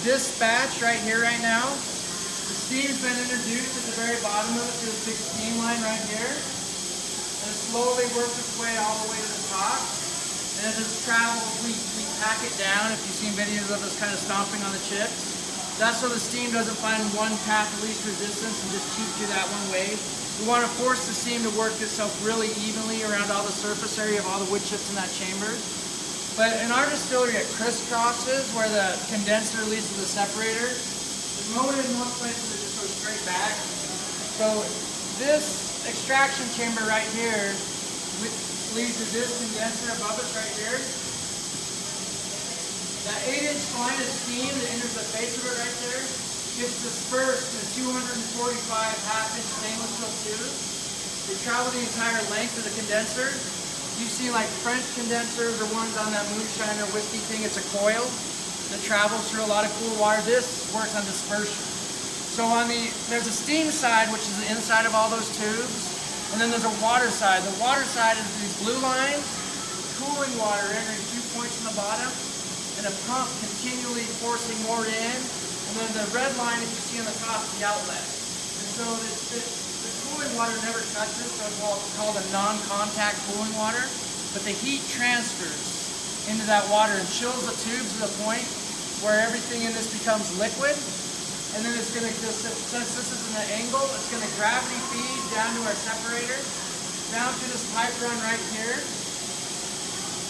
this batch right here right now, the steam's been introduced at the very bottom of it through this big steam line right here. And it slowly works its way all the way to the top. And as it travels, we pack it down. If you've seen videos of us kind of stomping on the chips, that's so the steam doesn't find one path of least resistance and just keep through that one way. We want to force the steam to work itself really evenly around all the surface area of all the wood chips in that chamber. But in our distillery, it crisscrosses where the condenser leads to the separator. It's molded in most places, it just goes straight back. So this extraction chamber right here leads to this condenser above us right here. That 8-inch line of steam that enters the face of it right there gets dispersed in 245 half-inch stainless steel tubes. They travel the entire length of the condenser. You've seen like French condensers or ones on that moonshine or whiskey thing. It's a coil that travels through a lot of cool water. This works on dispersion. So there's a steam side, which is the inside of all those tubes, and then there's a water side. The water side is these blue lines, cooling water entering 2 points on the bottom, and a pump continually forcing more in, and then the red line that you see on the top is the outlet. And so the cooling water never touches, so it's called a non-contact cooling water, but the heat transfers into that water and chills the tubes to the point where everything in this becomes liquid. And then it's going to, since this is an angle, it's going to gravity feed down to our separator, down to this pipe run right here,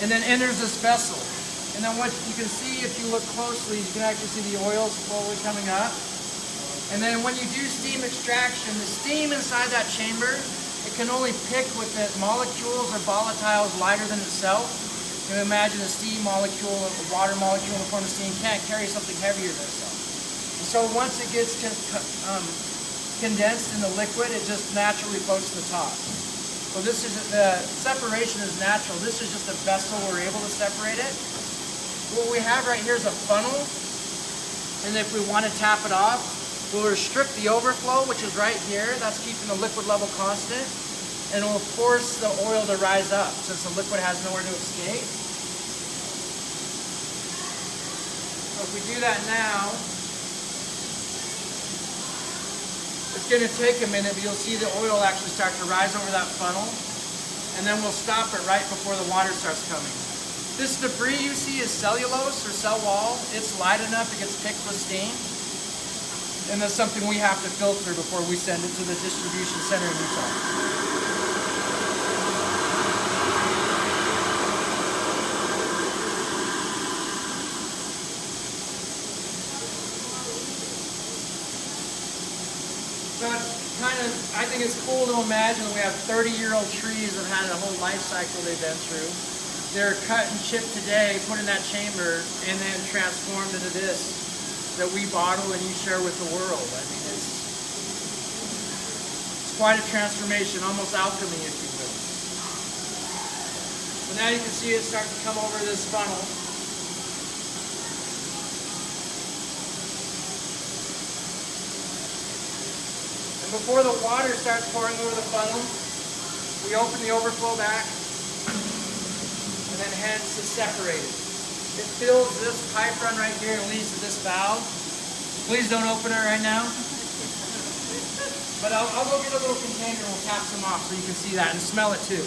and then enters this vessel. And then what you can see, if you look closely, you can actually see the oil slowly coming up. And then when you do steam extraction, the steam inside that chamber, it can only pick with the molecules or volatiles lighter than itself. You can imagine a steam molecule, a water molecule in the form of steam can't carry something heavier than itself. So once it gets condensed in the liquid, it just naturally floats to the top. So this is, the separation is natural. This is just a vessel we're able to separate it. What we have right here is a funnel, and if we want to tap it off, we'll restrict the overflow, which is right here. That's keeping the liquid level constant, and it will force the oil to rise up since the liquid has nowhere to escape. So if we do that now, it's going to take a minute, but you'll see the oil actually start to rise over that funnel, and then we'll stop it right before the water starts coming. This debris you see is cellulose or cell wall. It's light enough it gets picked with steam, and that's something we have to filter before we send it to the distribution center in Utah. So it's kind of, I think it's cool to imagine we have 30-year-old trees that had a whole life cycle they've been through. They're cut and chipped today, put in that chamber, and then transformed into this that we bottle and you share with the world. I mean, it's quite a transformation, almost alchemy, if you will. So now you can see it start to come over this funnel. And before the water starts pouring over the funnel, we open the overflow back, and then hence it's separated. It fills this pipe run right here and leads to this valve. Please don't open it right now. But I'll go get a little container and we'll tap some off so you can see that and smell it too.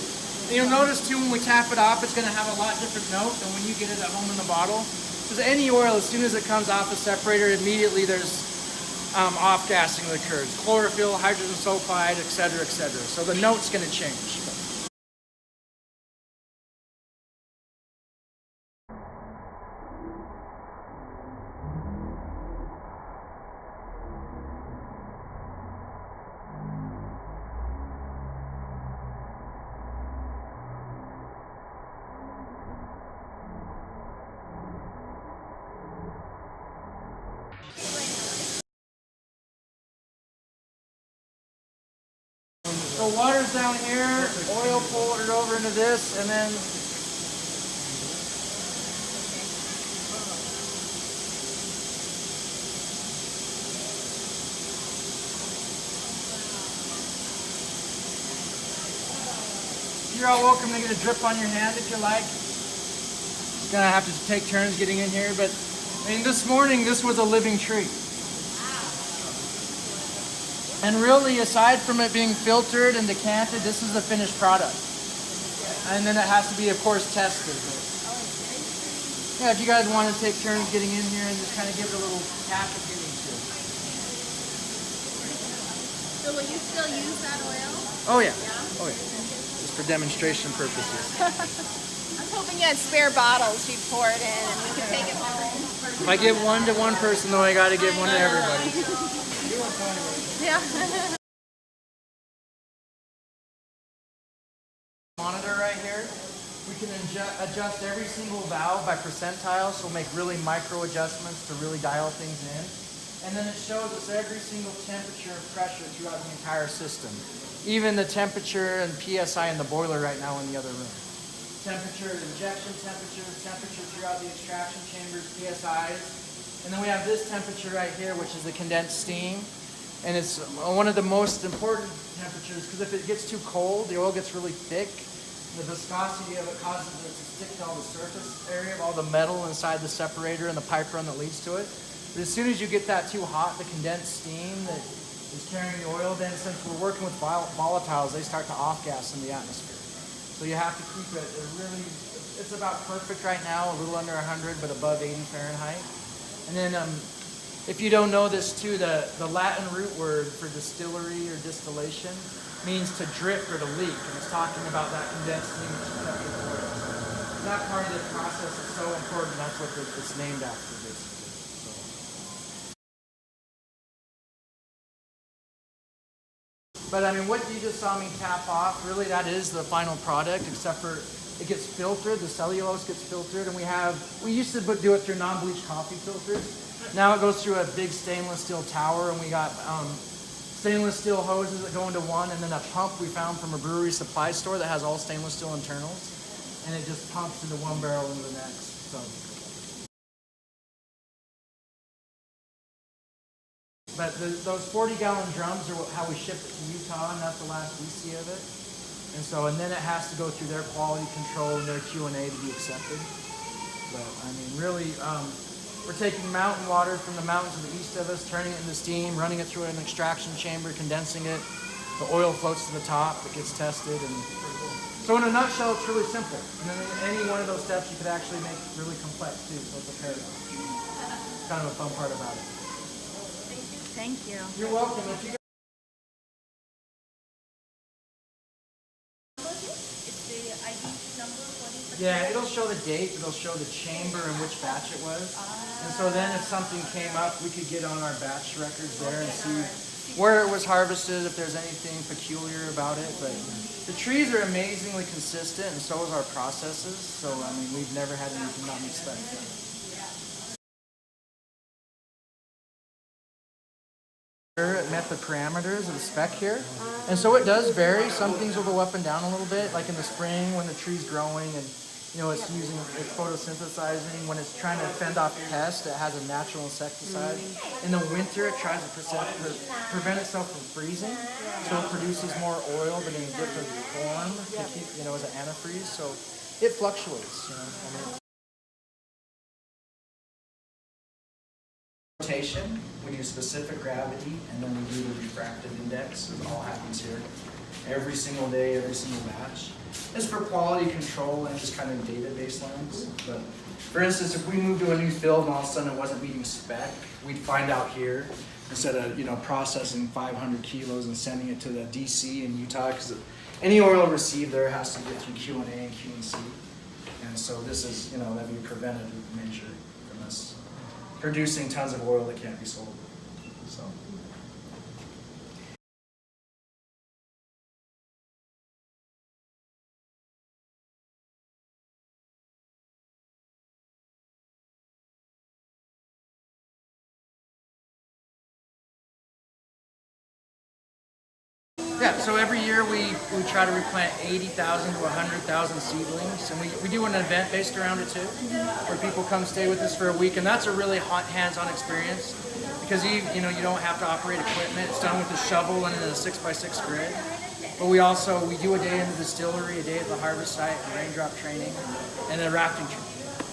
And you'll notice too when we tap it off, it's going to have a lot different note than when you get it at home in the bottle. Because any oil, as soon as it comes off the separator, immediately there's off-gassing that occurs. Chlorophyll, hydrogen sulfide, etc., etc. So the note's going to change. So water's down here, oil pulled it over into this, and then you're all welcome to get a drip on your hand if you like. You're gonna have to take turns getting in here, but I mean, this morning, this was a living tree. And really, aside from it being filtered and decanted, this is the finished product. And then it has to be, of course, tested. But yeah, if you guys want to take turns getting in here and just kind of give it a little tap if you need to. So will you still use that oil? Oh yeah. Oh yeah. Just for demonstration purposes. I was hoping you had spare bottles you'd pour it in and we could take it home. If I give one to one person, though, I got to give one to everybody. Yeah. Monitor right here. We can adjust every single valve by percentile, so we'll make really micro adjustments to really dial things in. And then it shows us every single temperature and pressure throughout the entire system. Even the temperature and PSI in the boiler right now in the other room. Temperature, injection temperature, temperature throughout the extraction chambers, PSIs. And then we have this temperature right here, which is the condensed steam. And it's one of the most important temperatures because if it gets too cold, the oil gets really thick. The viscosity of it causes it to stick to all the surface area of all the metal inside the separator and the pipe run that leads to it. But as soon as you get that too hot, the condensed steam that is carrying the oil, then since we're working with volatiles, they start to off-gas in the atmosphere. So you have to keep it really, it's about perfect right now, a little under 100, but above 80 Fahrenheit. And then if you don't know this too, the Latin root word for distillery or distillation means to drip or to leak, and it's talking about that condensed steam which is kept in the oil. So that part of the process is so important, that's what it's named after, basically. But I mean, what you just saw me tap off, really that is the final product, except for it gets filtered, the cellulose gets filtered, and we used to do it through non-bleach coffee filters. Now it goes through a big stainless steel tower, and we got stainless steel hoses that go into one, and then a pump we found from a brewery supply store that has all stainless steel internals, and it just pumps into one barrel into the next. So. But those 40-gallon drums are how we ship it to Utah, and that's the last we see of it. And then it has to go through their quality control and their Q&A to be accepted. But I mean, really, we're taking mountain water from the mountains to the east of us, turning it into steam, running it through an extraction chamber, condensing it. The oil floats to the top, it gets tested. And so in a nutshell, it's really simple. And then any one of those steps you could actually make really complex too, so it's a paradox. It's kind of a fun part about it. Thank you. You're welcome. If you Yeah, it'll show the date, it'll show the chamber and which batch it was. And so then if something came up, we could get on our batch records there and see where it was harvested, if there's anything peculiar about it. But the trees are amazingly consistent, and so is our processes. So, I mean, we've never had anything not meet spec. It met the parameters of the spec here. And so it does vary. Some things will go up and down a little bit, like in the spring when the tree's growing and it's photosynthesizing. When it's trying to fend off pests, it has a natural insecticide. In the winter, it tries to prevent itself from freezing. So it produces more oil, but in a different form to keep, as an antifreeze. So it fluctuates, Rotation, we do specific gravity, and then we do the refractive index. It all happens here. Every single day, every single batch. It's for quality control and just kind of database lines. But for instance, if we moved to a new field and all of a sudden it wasn't meeting spec, we'd find out here instead of processing 500 kilos and sending it to the DC in Utah, because any oil received there has to get through Q&A and Q&C. And so this is, that'd be a preventative measure from us producing tons of oil that can't be sold. So. Yeah, so every year we try to replant 80,000 to 100,000 seedlings, and we do an event based around it too, where people come stay with us for a week, and that's a really hands-on experience because you don't have to operate equipment. It's done with a shovel and in a 6x6 grid. But we do a day in the distillery, a day at the harvest site, a raindrop training, and a rafting trip.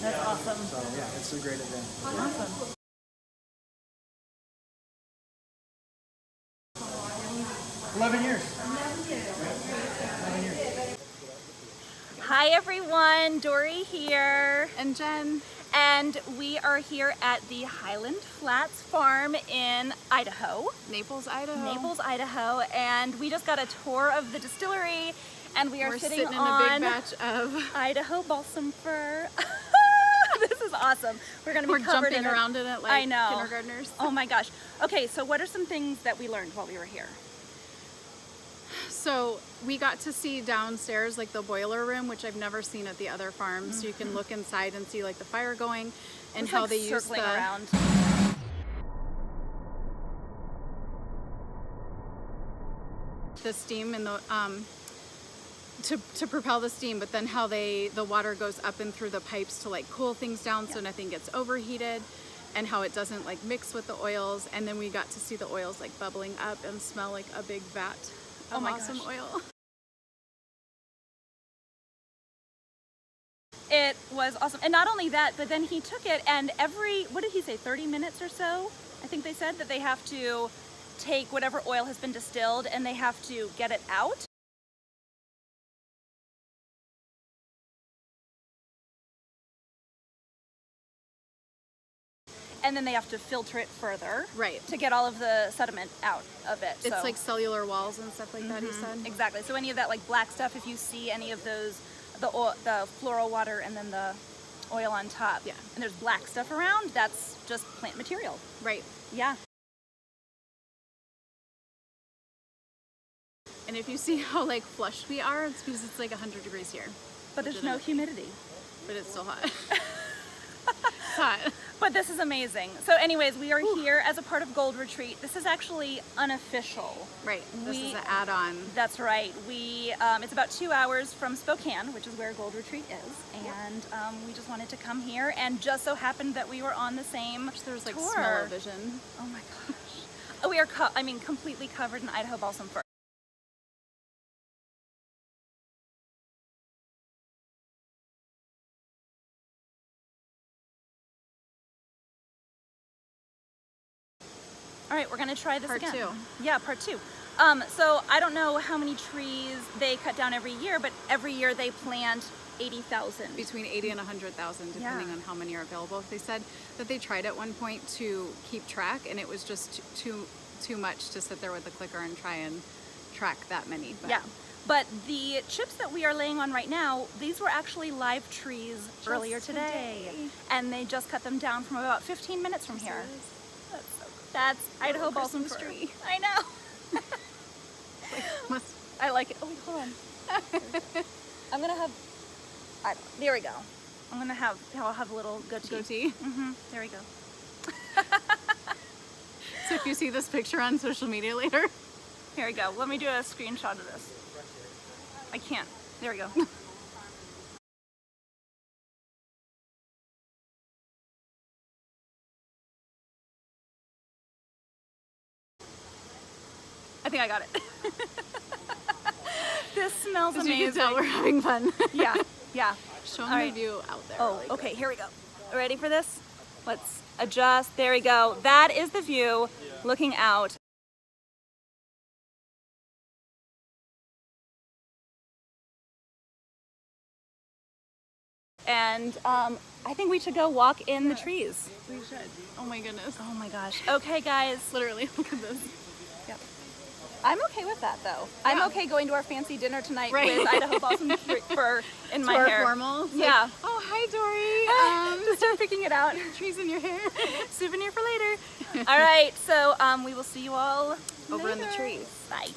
That's awesome. So yeah, it's a great event. Awesome. 11 years. Hi everyone, Dory here. And Jen. And we are here at the Highland Flats Farm in Idaho. Naples, Idaho. Naples, Idaho. And we just got a tour of the distillery and we're sitting in on a big batch of Idaho Balsam Fir. This is awesome. We're going to be covered jumping in around in it like I know. kindergartners. Oh my gosh. Okay, so what are some things that we learned while we were here? So we got to see downstairs like the boiler room, which I've never seen at the other farms. So you can look inside and see like the fire going and how like they use circling the around. steam and the to propel the steam, but then how the water goes up and through the pipes to like cool things down so nothing gets overheated, and how it doesn't like mix with the oils. And then we got to see the oils like bubbling up and smell like a big vat of awesome oil. It was awesome. And not only that, but then he took it and what did he say, 30 minutes or so? I think they said that they have to take whatever oil has been distilled and they have to get it out. And then they have to filter it further, Right. to get all of the sediment out of it. It's like cellular walls and stuff like that, he said. Exactly. So any of that like black stuff, if you see any of those, the floral water and then the oil on top, Yeah. and there's black stuff around, that's just plant material. Right. Yeah. And if you see how like flushed we are, it's because it's like 100 degrees here. But there's no humidity. But it's still hot. It's hot. But this is amazing. So anyways, we are here as a part of Gold Retreat. This is actually unofficial. Right. This is an add-on. That's right. It's about 2 hours from Spokane, which is where Gold Retreat is. And we just wanted to come here, and just so happened that we were on the same There's like tour. smell-o-vision. Oh my gosh. We are, completely covered in Idaho Balsam Fir. All right, we're gonna try this Part again. 2. Yeah, part 2. So I don't know how many trees they cut down every year, but every year they plant 80,000. Between 80 and 100,000, depending on how many are available. They said that they tried at one point to keep track, and it was just too much to sit there with a clicker and try and track that many. But Yeah, but the chips that we are laying on right now, these were actually live trees earlier today. And they just cut them down from about 15 minutes from here. That's Idaho Balsam Fir. tree. I know. I like it. Oh, wait, hold on. I'm gonna have. There we go. I'll have a little goatee. There we go. So if you see this picture on social media later, Here we go. Let me do a screenshot of this. I can't. There we go. I think I got it. This smells as amazing. you can tell, we're having fun. Yeah, yeah. Show them All the right. view out there. Oh, like okay, here we go. Ready for this? Let's adjust. There we go. That is the view looking out. And I think we should go walk in the trees. We should. Oh my goodness. Oh my gosh. Okay, guys. Literally, look at this. Yep. I'm okay with that, though. I'm okay going to our fancy dinner tonight Right. with Idaho Balsam Fir in my Our hair. formal. It's Yeah. Like, oh, hi, Dory. Just start picking it out. Trees in your hair. Souvenir for later. All right, so we will see you all Over in the later. trees. Bye.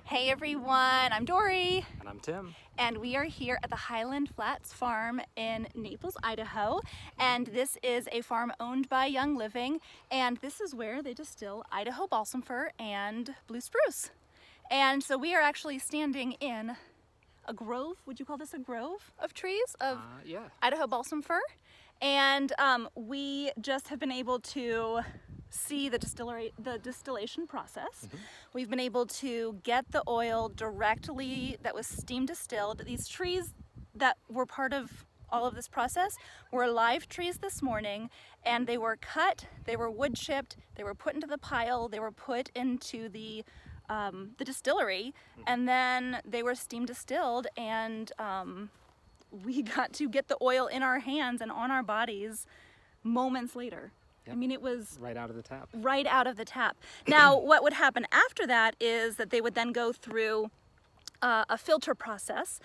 Hey everyone, I'm Dory. And I'm Tim. And we are here at the Highland Flats Farm in Naples, Idaho. And this is a farm owned by Young Living. And this is where they distill Idaho Balsam Fir and blue spruce. And so we are actually standing in a grove. Would you call this a grove of trees of Yeah. Idaho Balsam Fir? And we just have been able to see the distillation process. We've been able to get the oil directly that was steam distilled. These trees that were part of all of this process were live trees this morning, and they were cut, they were wood chipped, they were put into the pile, they were put into the distillery, and then they were steam distilled, and we got to get the oil in our hands and on our bodies moments later. Yep. I mean, it was Right out of the tap. right out of the tap. Now, what would happen after that is that they would then go through a filter process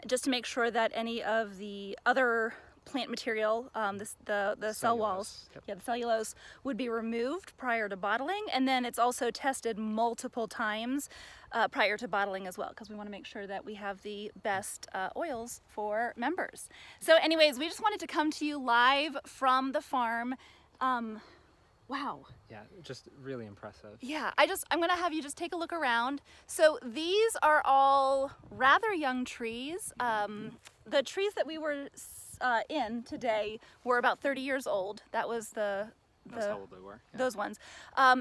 just to make sure that any of the other plant material, the cell walls, Yep. the cellulose, would be removed prior to bottling. And then it's also tested multiple times prior to bottling as well, because we want to make sure that we have the best oils for members. So anyways, we just wanted to come to you live from the farm. Wow. Yeah, just really impressive. Yeah, I'm gonna have you just take a look around. So these are all rather young trees. The trees that we were in today were about 30 years old. That was That's how old they were. Yeah. those ones.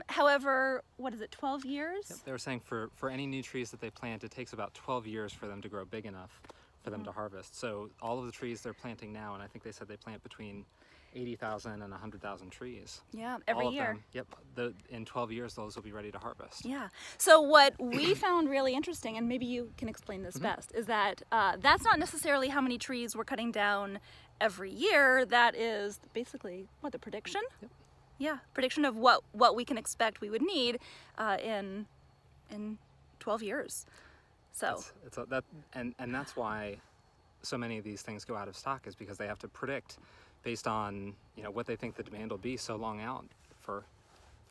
However, what is it, 12 years? Yep. They were saying for any new trees that they plant, it takes about 12 years for them to grow big enough for them to harvest. So all of the trees they're planting now, and I think they said they plant between 80,000 and 100,000 trees. Yeah, every All of year. them, yep. In 12 years, those will be ready to harvest. Yeah. So what we found really interesting, and maybe you can explain this best, is that that's not necessarily how many trees we're cutting down every year. That is basically the prediction. Yep. Yeah, prediction of what we can expect we would need in 12 years. So And that's why so many of these things go out of stock, is because they have to predict based on what they think the demand will be so long out for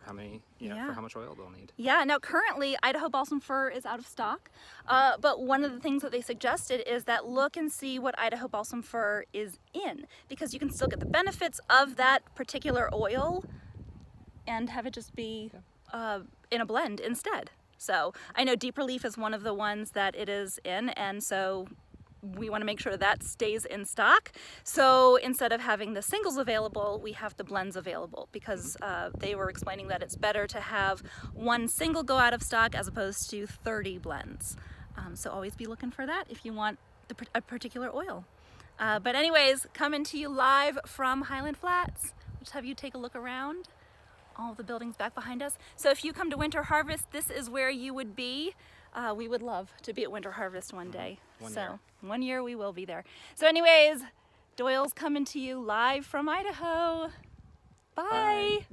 how many for how much oil they'll need. yeah, now currently Idaho Balsam Fir is out of stock, but one of the things that they suggested is that look and see what Idaho Balsam Fir is in, because you can still get the benefits of that particular oil and have it just be in a blend instead. So I know Deep Relief is one of the ones that it is in, and so we want to make sure that stays in stock. So instead of having the singles available, we have the blends available, because they were explaining that it's better to have one single go out of stock as opposed to 30 blends. So always be looking for that if you want a particular oil. But anyways, coming to you live from Highland Flats. We'll just have you take a look around. All the buildings back behind us. So if you come to winter harvest, this is where you would be. We would love to be at winter harvest one day. One year we will be there. So anyways, Doyle's coming to you live from Idaho. Bye. Bye.